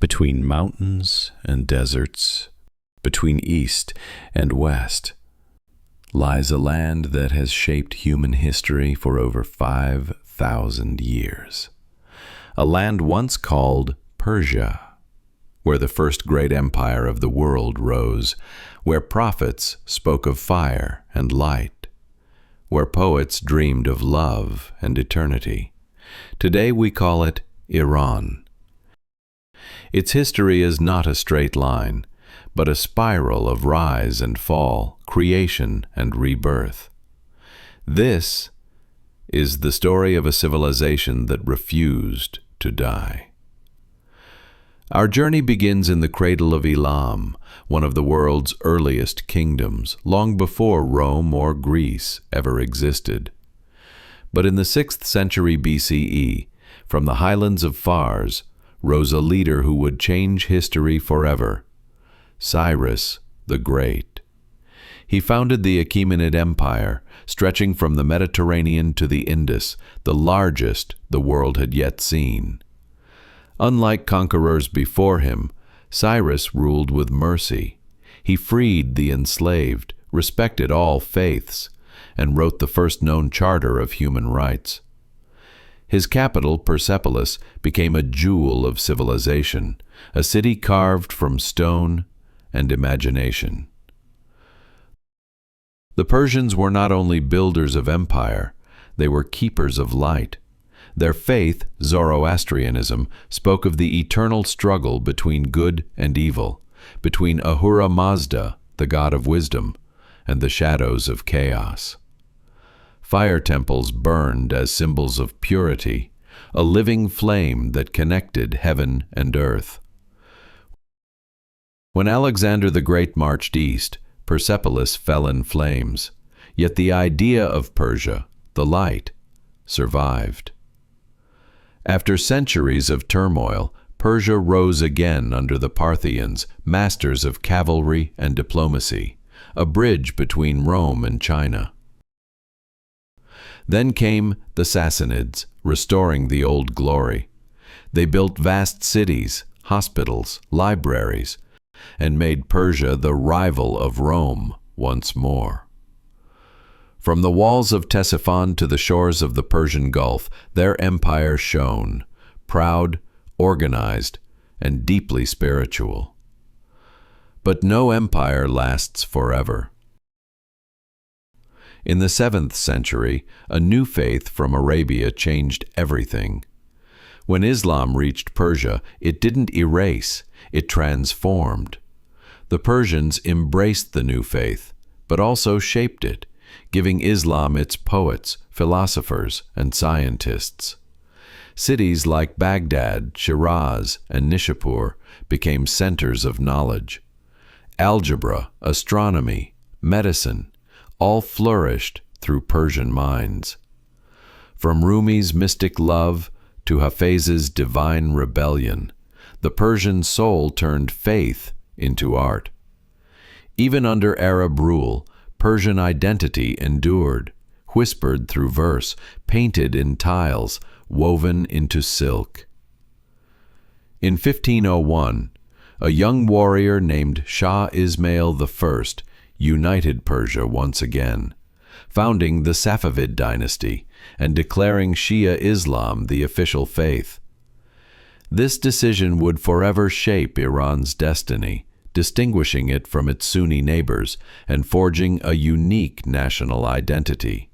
Between mountains and deserts, between east and west, lies a land that has shaped human history for over 5,000 years. A land once called Persia, where the first great empire of the world rose, where prophets spoke of fire and light, where poets dreamed of love and eternity. Today we call it Iran. Its history is not a straight line, but a spiral of rise and fall, creation and rebirth. This is the story of a civilization that refused to die. Our journey begins in the cradle of Elam, one of the world's earliest kingdoms, long before Rome or Greece ever existed. But in the 6th century BCE, from the highlands of Fars, rose a leader who would change history forever, Cyrus the Great. He founded the Achaemenid Empire, stretching from the Mediterranean to the Indus, the largest the world had yet seen. Unlike conquerors before him, Cyrus ruled with mercy. He freed the enslaved, respected all faiths, and wrote the first known charter of human rights. His capital, Persepolis, became a jewel of civilization, a city carved from stone and imagination. The Persians were not only builders of empire, they were keepers of light. Their faith, Zoroastrianism, spoke of the eternal struggle between good and evil, between Ahura Mazda, the god of wisdom, and the shadows of chaos. Fire temples burned as symbols of purity, a living flame that connected heaven and earth. When Alexander the Great marched east, Persepolis fell in flames, yet the idea of Persia, the light, survived. After centuries of turmoil, Persia rose again under the Parthians, masters of cavalry and diplomacy, a bridge between Rome and China. Then came the Sassanids, restoring the old glory. They built vast cities, hospitals, libraries, and made Persia the rival of Rome once more. From the walls of Ctesiphon to the shores of the Persian Gulf, their empire shone, proud, organized, and deeply spiritual. But no empire lasts forever. In the 7th century, a new faith from Arabia changed everything. When Islam reached Persia, it didn't erase, it transformed. The Persians embraced the new faith, but also shaped it, giving Islam its poets, philosophers, and scientists. Cities like Baghdad, Shiraz, and Nishapur became centers of knowledge. Algebra, astronomy, medicine, all flourished through Persian minds. From Rumi's mystic love to Hafez's divine rebellion, the Persian soul turned faith into art. Even under Arab rule, Persian identity endured, whispered through verse, painted in tiles, woven into silk. In 1501, a young warrior named Shah Ismail I united Persia once again, founding the Safavid dynasty and declaring Shia Islam the official faith. This decision would forever shape Iran's destiny, distinguishing it from its Sunni neighbors and forging a unique national identity.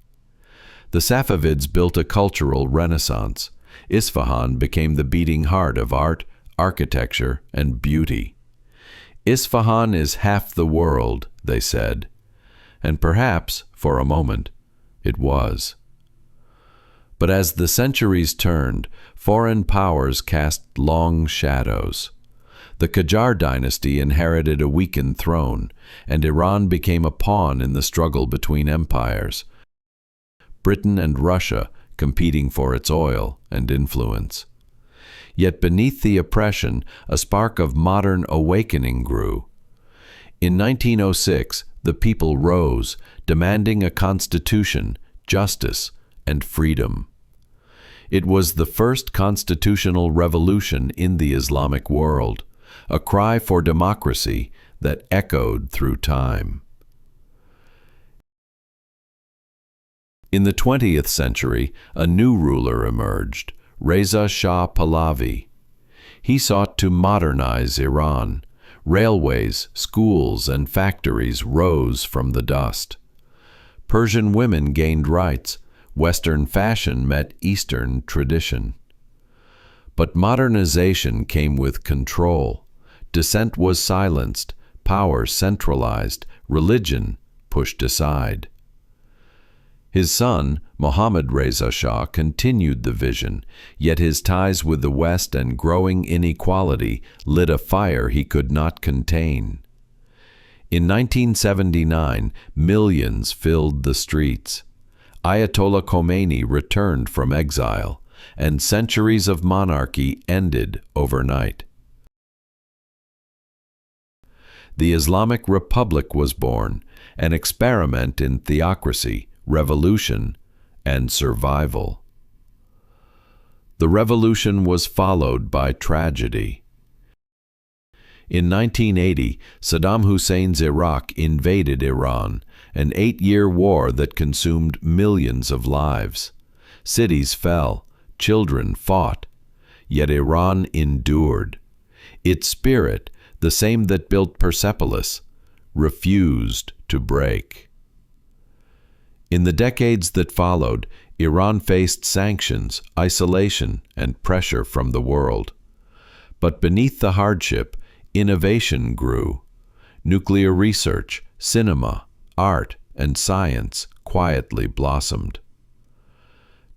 The Safavids built a cultural renaissance. Isfahan became the beating heart of art, architecture, and beauty. Isfahan is half the world, they said, and perhaps, for a moment, it was. But as the centuries turned, foreign powers cast long shadows. The Qajar dynasty inherited a weakened throne, and Iran became a pawn in the struggle between empires. Britain and Russia competing for its oil and influence. Yet beneath the oppression, a spark of modern awakening grew. In 1906, the people rose, demanding a constitution, justice, and freedom. It was the first constitutional revolution in the Islamic world, a cry for democracy that echoed through time. In the 20th century, a new ruler emerged, Reza Shah Pahlavi. He sought to modernize Iran. Railways, schools, and factories rose from the dust. Persian women gained rights. Western fashion met Eastern tradition. But modernization came with control. Dissent was silenced, power centralized, religion pushed aside. His son, Mohammad Reza Shah, continued the vision, yet his ties with the West and growing inequality lit a fire he could not contain. In 1979, millions filled the streets. Ayatollah Khomeini returned from exile, and centuries of monarchy ended overnight. The Islamic Republic was born, an experiment in theocracy, revolution, and survival. The revolution was followed by tragedy. In 1980, Saddam Hussein's Iraq invaded Iran, an 8-year war that consumed millions of lives. Cities fell, children fought, yet Iran endured. Its spirit, the same that built Persepolis, refused to break. In the decades that followed, Iran faced sanctions, isolation, and pressure from the world. But beneath the hardship, innovation grew. Nuclear research, cinema, art, and science quietly blossomed.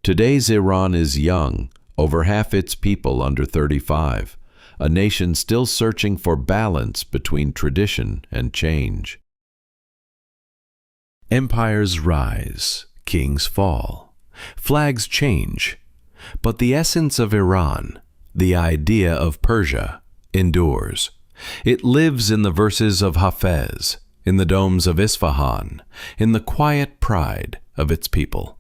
Today's Iran is young, over half its people under 35, a nation still searching for balance between tradition and change. Empires rise, kings fall, flags change, but the essence of Iran, the idea of Persia, endures. It lives in the verses of Hafez, in the domes of Isfahan, in the quiet pride of its people.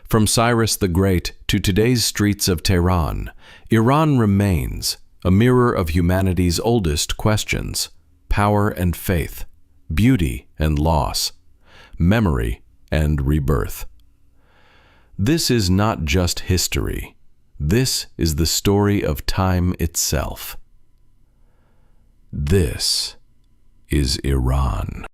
From Cyrus the Great to today's streets of Tehran, Iran remains a mirror of humanity's oldest questions: power and faith, beauty and loss, memory and rebirth. This is not just history. This is the story of time itself. This is Iran.